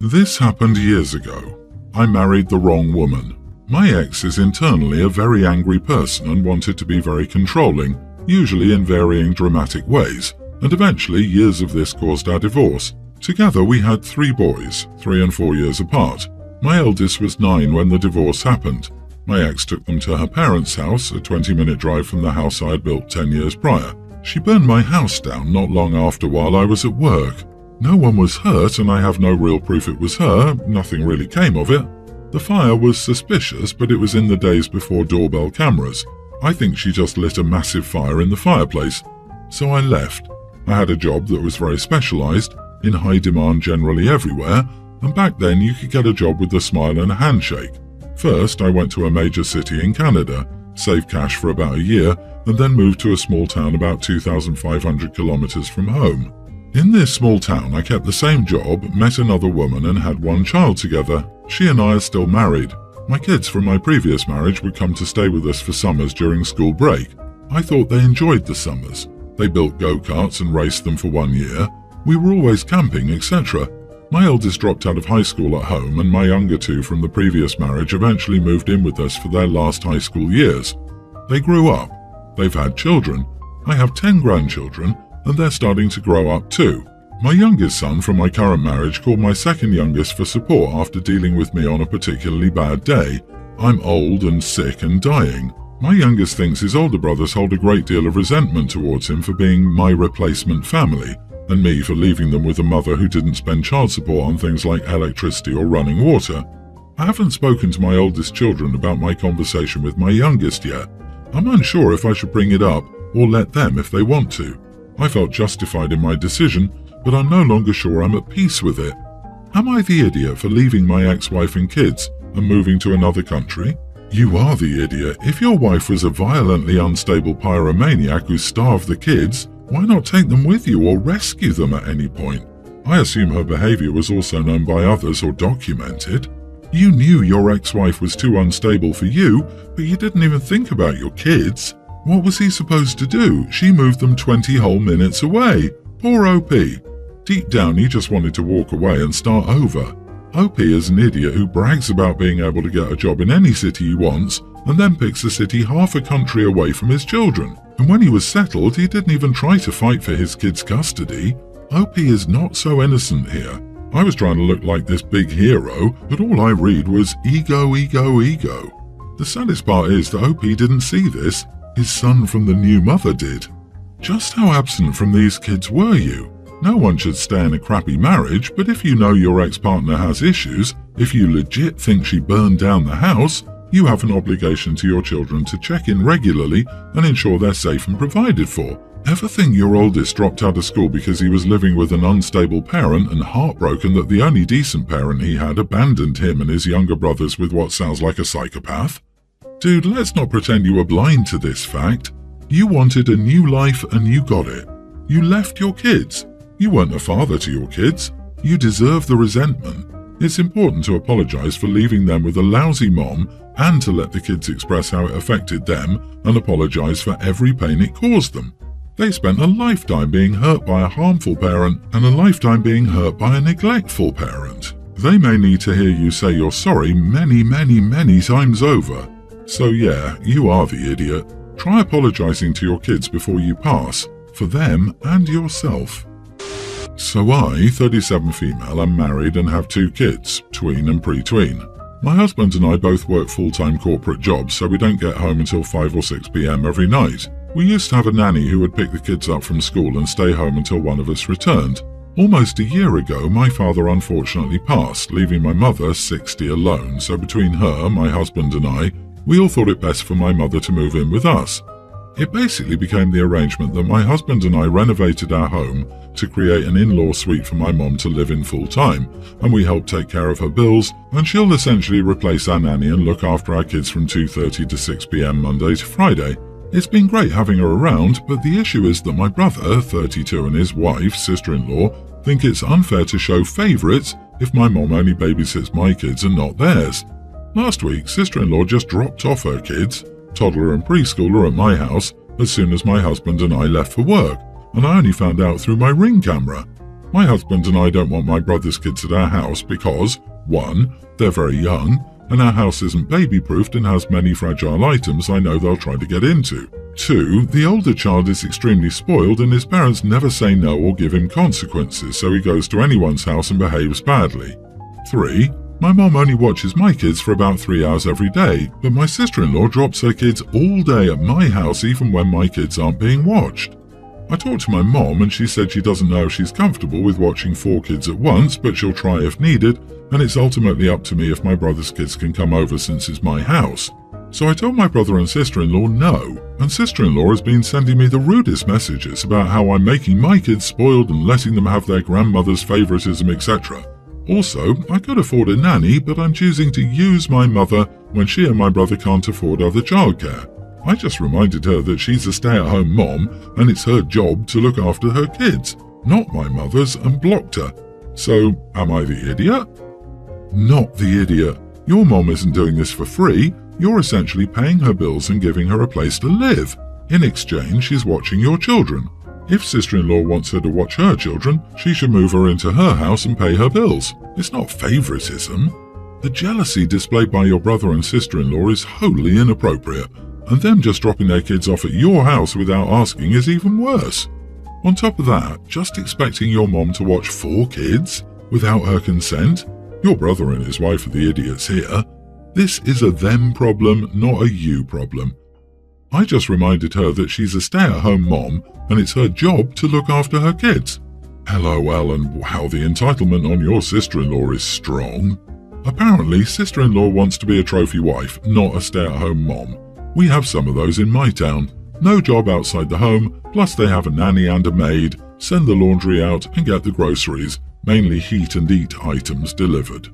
This happened years ago. I married the wrong woman. My ex is internally a very angry person and wanted to be very controlling, usually in varying dramatic ways, and eventually years of this caused our divorce. Together we had 3 boys, 3 and 4 years apart. My eldest was 9 when the divorce happened. My ex took them to her parents' house, a 20-minute drive from the house I had built 10 years prior. She burned my house down not long after while I was at work. No one was hurt and I have no real proof it was her, nothing really came of it. The fire was suspicious, but it was in the days before doorbell cameras. I think she just lit a massive fire in the fireplace. So I left. I had a job that was very specialized, in high demand generally everywhere, and back then you could get a job with a smile and a handshake. First, I went to a major city in Canada, saved cash for about a year, and then moved to a small town about 2,500 kilometers from home. In this small town, I kept the same job, met another woman, and had 1 child together. She and I are still married. My kids from my previous marriage would come to stay with us for summers during school break. I thought they enjoyed the summers. They built go-karts and raced them for 1 year. We were always camping, etc. My eldest dropped out of high school at home, and my younger 2 from the previous marriage eventually moved in with us for their last high school years. They grew up. They've had children. I have 10 grandchildren, and they're starting to grow up too. My youngest son from my current marriage called my second youngest for support after dealing with me on a particularly bad day. I'm old and sick and dying. My youngest thinks his older brothers hold a great deal of resentment towards him for being my replacement family, and me for leaving them with a mother who didn't spend child support on things like electricity or running water. I haven't spoken to my oldest children about my conversation with my youngest yet. I'm unsure if I should bring it up or let them if they want to. I felt justified in my decision, but I'm no longer sure I'm at peace with it. Am I the idiot for leaving my ex-wife and kids and moving to another country? You are the idiot. If your wife was a violently unstable pyromaniac who starved the kids, why not take them with you or rescue them at any point? I assume her behavior was also known by others or documented. You knew your ex-wife was too unstable for you, but you didn't even think about your kids. What was he supposed to do? She moved them 20 whole minutes away. Poor OP. Deep down, he just wanted to walk away and start over. OP is an idiot who brags about being able to get a job in any city he wants, and then picks a city half a country away from his children. And when he was settled, he didn't even try to fight for his kids' custody. OP is not so innocent here. I was trying to look like this big hero, but all I read was ego, ego, ego. The saddest part is that OP didn't see this. His son from the new mother did. Just how absent from these kids were you? No one should stay in a crappy marriage, but if you know your ex-partner has issues, if you legit think she burned down the house, you have an obligation to your children to check in regularly and ensure they're safe and provided for. Ever think your oldest dropped out of school because he was living with an unstable parent and heartbroken that the only decent parent he had abandoned him and his younger brothers with what sounds like a psychopath? Dude, let's not pretend you were blind to this fact. You wanted a new life and you got it. You left your kids. You weren't a father to your kids. You deserve the resentment. It's important to apologize for leaving them with a lousy mom and to let the kids express how it affected them and apologize for every pain it caused them. They spent a lifetime being hurt by a harmful parent and a lifetime being hurt by a neglectful parent. They may need to hear you say you're sorry many, many, many times over. So yeah, you are the idiot. Try apologizing to your kids before you pass, for them and yourself. So I, 37 female, am married and have 2 kids, tween and pre-tween. My husband and I both work full-time corporate jobs, so we don't get home until 5 or 6 p.m. every night. We used to have a nanny who would pick the kids up from school and stay home until one of us returned. Almost a year ago, my father unfortunately passed, leaving my mother 60 alone, so between her, my husband and I, we all thought it best for my mother to move in with us. It basically became the arrangement that my husband and I renovated our home to create an in-law suite for my mom to live in full-time, and we helped take care of her bills, and she'll essentially replace our nanny and look after our kids from 2:30 to 6 p.m. Monday to Friday. It's been great having her around, but the issue is that my brother, 32, and his wife, sister-in-law, think it's unfair to show favourites if my mom only babysits my kids and not theirs. Last week, sister-in-law just dropped off her kids, toddler and preschooler, at my house as soon as my husband and I left for work, and I only found out through my Ring camera. My husband and I don't want my brother's kids at our house because, 1. They're very young, and our house isn't baby-proofed and has many fragile items I know they'll try to get into. 2. The older child is extremely spoiled and his parents never say no or give him consequences, so he goes to anyone's house and behaves badly. 3. My mom only watches my kids for about 3 hours every day, but my sister-in-law drops her kids all day at my house even when my kids aren't being watched. I talked to my mom and she said she doesn't know if she's comfortable with watching 4 kids at once, but she'll try if needed, and it's ultimately up to me if my brother's kids can come over since it's my house. So I told my brother and sister-in-law no, and sister-in-law has been sending me the rudest messages about how I'm making my kids spoiled and letting them have their grandmother's favoritism, etc. Also, I could afford a nanny, but I'm choosing to use my mother when she and my brother can't afford other childcare. I just reminded her that she's a stay-at-home mom and it's her job to look after her kids, not my mother's, and blocked her. So, am I the idiot? Not the idiot. Your mom isn't doing this for free. You're essentially paying her bills and giving her a place to live. In exchange, she's watching your children. If sister-in-law wants her to watch her children, she should move her into her house and pay her bills. It's not favoritism. The jealousy displayed by your brother and sister-in-law is wholly inappropriate, and them just dropping their kids off at your house without asking is even worse. On top of that, just expecting your mom to watch 4 kids without her consent? Your brother and his wife are the idiots here. This is a them problem, not a you problem. I just reminded her that she's a stay-at-home mom and it's her job to look after her kids. LOL, and wow, the entitlement on your sister-in-law is strong. Apparently, sister-in-law wants to be a trophy wife, not a stay-at-home mom. We have some of those in my town. No job outside the home, plus they have a nanny and a maid, send the laundry out and get the groceries, mainly heat and eat items delivered.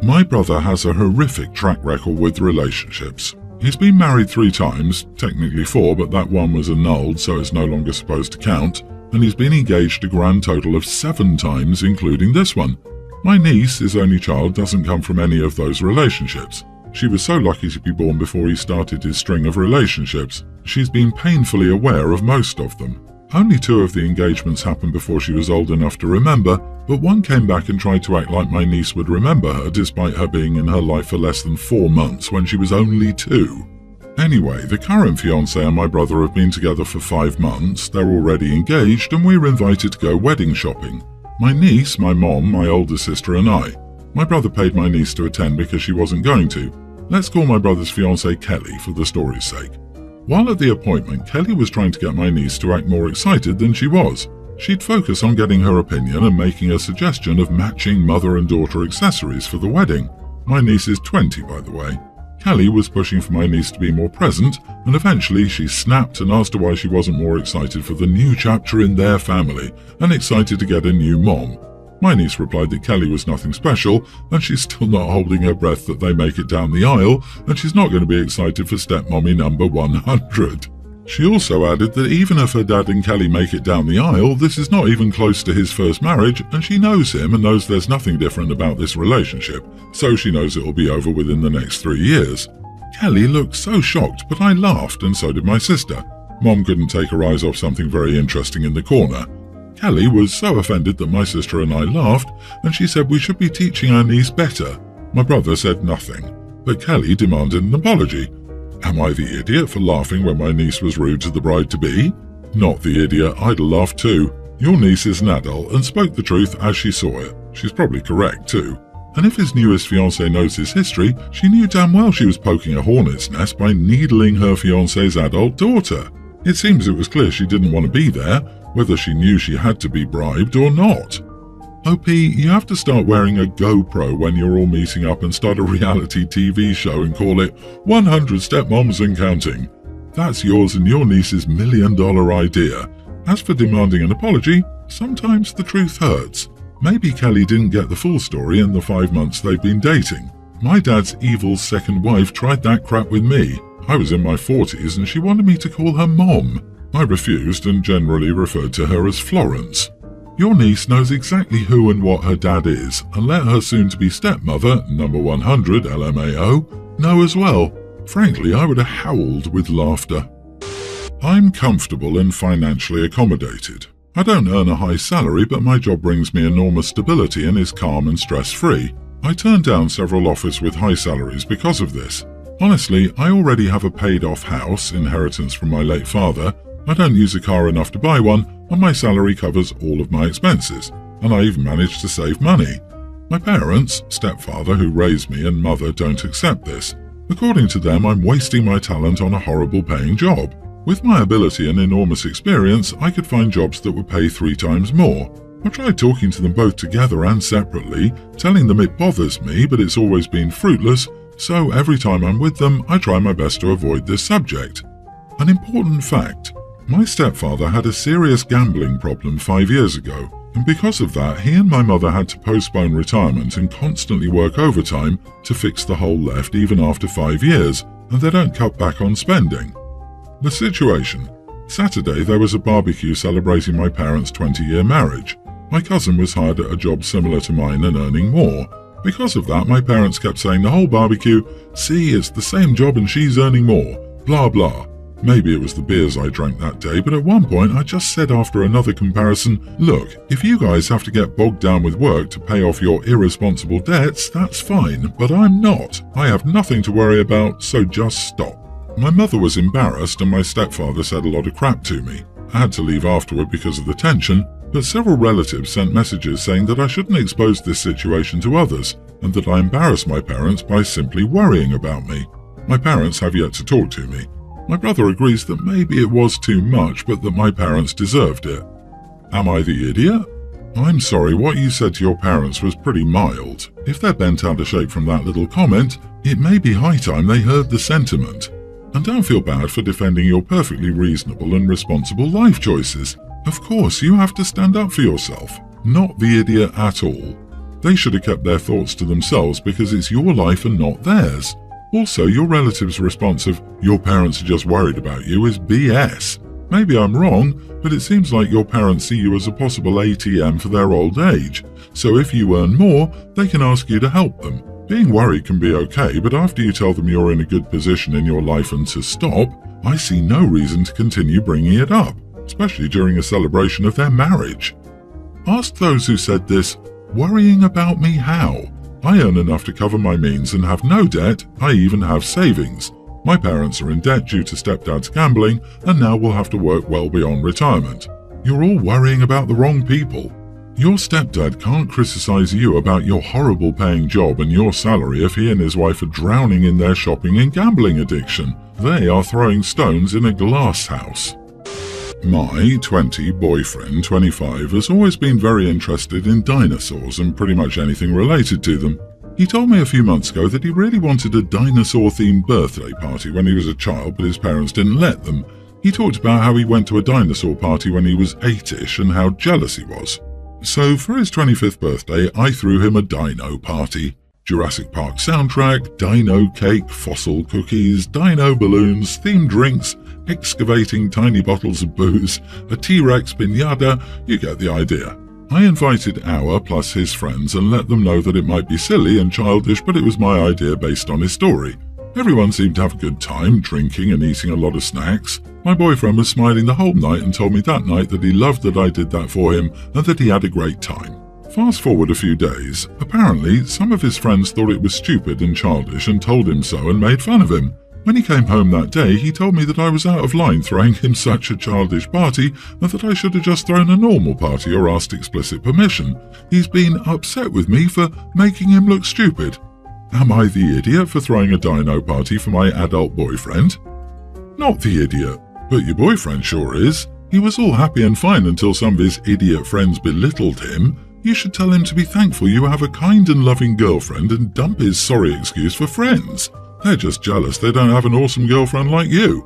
My brother has a horrific track record with relationships. He's been married 3 times, technically 4, but that one was annulled so it's no longer supposed to count, and he's been engaged a grand total of 7 times, including this one. My niece, his only child, doesn't come from any of those relationships. She was so lucky to be born before he started his string of relationships. She's been painfully aware of most of them. Only 2 of the engagements happened before she was old enough to remember, but one came back and tried to act like my niece would remember her despite her being in her life for less than 4 months when she was only 2. Anyway, the current fiancé and my brother have been together for 5 months, they're already engaged, and we were invited to go wedding shopping. My niece, my mom, my older sister and I. My brother paid my niece to attend because she wasn't going to. Let's call my brother's fiancée Kelly for the story's sake. While at the appointment, Kelly was trying to get my niece to act more excited than she was. She'd focus on getting her opinion and making a suggestion of matching mother and daughter accessories for the wedding. My niece is 20, by the way. Kelly was pushing for my niece to be more present, and eventually she snapped and asked her why she wasn't more excited for the new chapter in their family and excited to get a new mom. My niece replied that Kelly was nothing special, and she's still not holding her breath that they make it down the aisle, and she's not going to be excited for stepmommy number 100. She also added that even if her dad and Kelly make it down the aisle, this is not even close to his first marriage, and she knows him and knows there's nothing different about this relationship, so she knows it'll be over within the next 3 years. Kelly looked so shocked, but I laughed, and so did my sister. Mom couldn't take her eyes off something very interesting in the corner. Kelly was so offended that my sister and I laughed, and she said we should be teaching our niece better. My brother said nothing, but Kelly demanded an apology. Am I the idiot for laughing when my niece was rude to the bride-to-be? Not the idiot, I'd have laughed too. Your niece is an adult and spoke the truth as she saw it. She's probably correct too. And if his newest fiancée knows his history, she knew damn well she was poking a hornet's nest by needling her fiancé's adult daughter. It seems it was clear she didn't want to be there, whether she knew she had to be bribed or not. OP, you have to start wearing a GoPro when you're all meeting up and start a reality TV show and call it 100 Stepmoms and Counting. That's yours and your niece's $1 million idea. As for demanding an apology, sometimes the truth hurts. Maybe Kelly didn't get the full story in the 5 months they've been dating. My dad's evil second wife tried that crap with me. I was in my 40s and she wanted me to call her Mom. I refused and generally referred to her as Florence. Your niece knows exactly who and what her dad is, and let her soon-to-be stepmother, number 100 LMAO, know as well. Frankly, I would have howled with laughter. I'm comfortable and financially accommodated. I don't earn a high salary, but my job brings me enormous stability and is calm and stress-free. I turned down several offers with high salaries because of this. Honestly, I already have a paid-off house, inheritance from my late father. I don't use a car enough to buy one, and my salary covers all of my expenses, and I even managed to save money. My parents, stepfather who raised me, and mother don't accept this. According to them, I'm wasting my talent on a horrible paying job. With my ability and enormous experience, I could find jobs that would pay 3 times more. I've tried talking to them both together and separately, telling them it bothers me, but it's always been fruitless, so every time I'm with them, I try my best to avoid this subject. An important fact: my stepfather had a serious gambling problem 5 years ago, and because of that, he and my mother had to postpone retirement and constantly work overtime to fix the hole left even after 5 years, and they don't cut back on spending. The situation: Saturday there was a barbecue celebrating my parents' 20-year marriage. My cousin was hired at a job similar to mine and earning more. Because of that, my parents kept saying the whole barbecue, "See, it's the same job and she's earning more, blah blah." Maybe it was the beers I drank that day, but at one point I just said after another comparison, "Look, if you guys have to get bogged down with work to pay off your irresponsible debts, that's fine, but I'm not. I have nothing to worry about, so just stop." My mother was embarrassed and my stepfather said a lot of crap to me. I had to leave afterward because of the tension, but several relatives sent messages saying that I shouldn't expose this situation to others and that I embarrassed my parents by simply worrying about me. My parents have yet to talk to me. My brother agrees that maybe it was too much, but that my parents deserved it. Am I the idiot? I'm sorry, what you said to your parents was pretty mild. If they're bent out of shape from that little comment, it may be high time they heard the sentiment. And don't feel bad for defending your perfectly reasonable and responsible life choices. Of course, you have to stand up for yourself, not the idiot at all. They should have kept their thoughts to themselves because it's your life and not theirs. Also, your relative's response of, "Your parents are just worried about you," is BS. Maybe I'm wrong, but it seems like your parents see you as a possible ATM for their old age. So if you earn more, they can ask you to help them. Being worried can be okay, but after you tell them you're in a good position in your life and to stop, I see no reason to continue bringing it up, especially during a celebration of their marriage. Ask those who said this, "Worrying about me how? I earn enough to cover my means and have no debt. I even have savings. My parents are in debt due to stepdad's gambling and now will have to work well beyond retirement." You're all worrying about the wrong people. Your stepdad can't criticize you about your horrible paying job and your salary if he and his wife are drowning in their shopping and gambling addiction. They are throwing stones in a glass house. My 20 boyfriend, 25, has always been very interested in dinosaurs and pretty much anything related to them. He told me a few months ago that he really wanted a dinosaur-themed birthday party when he was a child, but his parents didn't let them. He talked about how he went to a dinosaur party when he was 8ish and how jealous he was. So for his 25th birthday, I threw him a dino party. Jurassic Park soundtrack, dino cake, fossil cookies, dino balloons, themed drinks, excavating tiny bottles of booze, a T-Rex piñata, you get the idea. I invited Our plus his friends and let them know that it might be silly and childish, but it was my idea based on his story. Everyone seemed to have a good time, drinking and eating a lot of snacks. My boyfriend was smiling the whole night and told me that night that he loved that I did that for him and that he had a great time. Fast forward a few days. Apparently, some of his friends thought it was stupid and childish and told him so and made fun of him. When he came home that day, he told me that I was out of line throwing him such a childish party and that I should have just thrown a normal party or asked explicit permission. He's been upset with me for making him look stupid. Am I the idiot for throwing a dino party for my adult boyfriend? Not the idiot, but your boyfriend sure is. He was all happy and fine until some of his idiot friends belittled him. You should tell him to be thankful you have a kind and loving girlfriend and dump his sorry excuse for friends. They're just jealous they don't have an awesome girlfriend like you.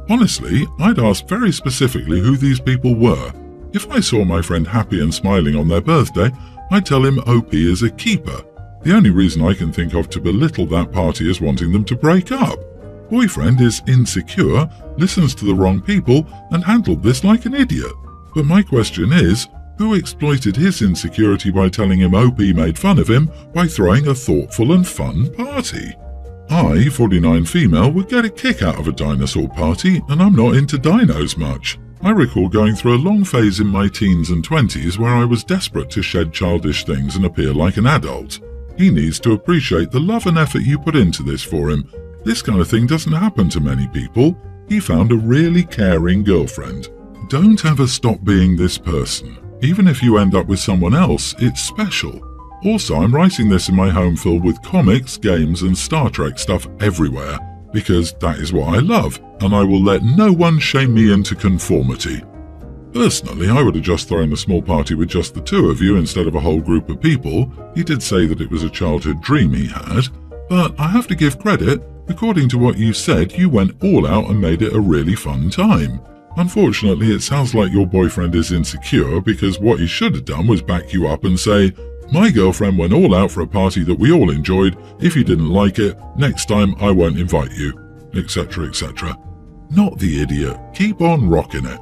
Honestly, I'd ask very specifically who these people were. If I saw my friend happy and smiling on their birthday, I'd tell him OP is a keeper. The only reason I can think of to belittle that party is wanting them to break up. Boyfriend is insecure, listens to the wrong people, and handled this like an idiot. But my question is, who exploited his insecurity by telling him OP made fun of him by throwing a thoughtful and fun party? I, 49 female, would get a kick out of a dinosaur party, and I'm not into dinos much. I recall going through a long phase in my teens and 20s where I was desperate to shed childish things and appear like an adult. He needs to appreciate the love and effort you put into this for him. This kind of thing doesn't happen to many people. He found a really caring girlfriend. Don't ever stop being this person. Even if you end up with someone else, it's special. Also, I'm writing this in my home filled with comics, games, and Star Trek stuff everywhere, because that is what I love, and I will let no one shame me into conformity. Personally, I would have just thrown a small party with just the two of you instead of a whole group of people. He did say that it was a childhood dream he had, but I have to give credit. According to what you said, you went all out and made it a really fun time. Unfortunately, it sounds like your boyfriend is insecure because what he should have done was back you up and say, "My girlfriend went all out for a party that we all enjoyed. If you didn't like it, next time I won't invite you," etc., etc. Not the idiot. Keep on rocking it.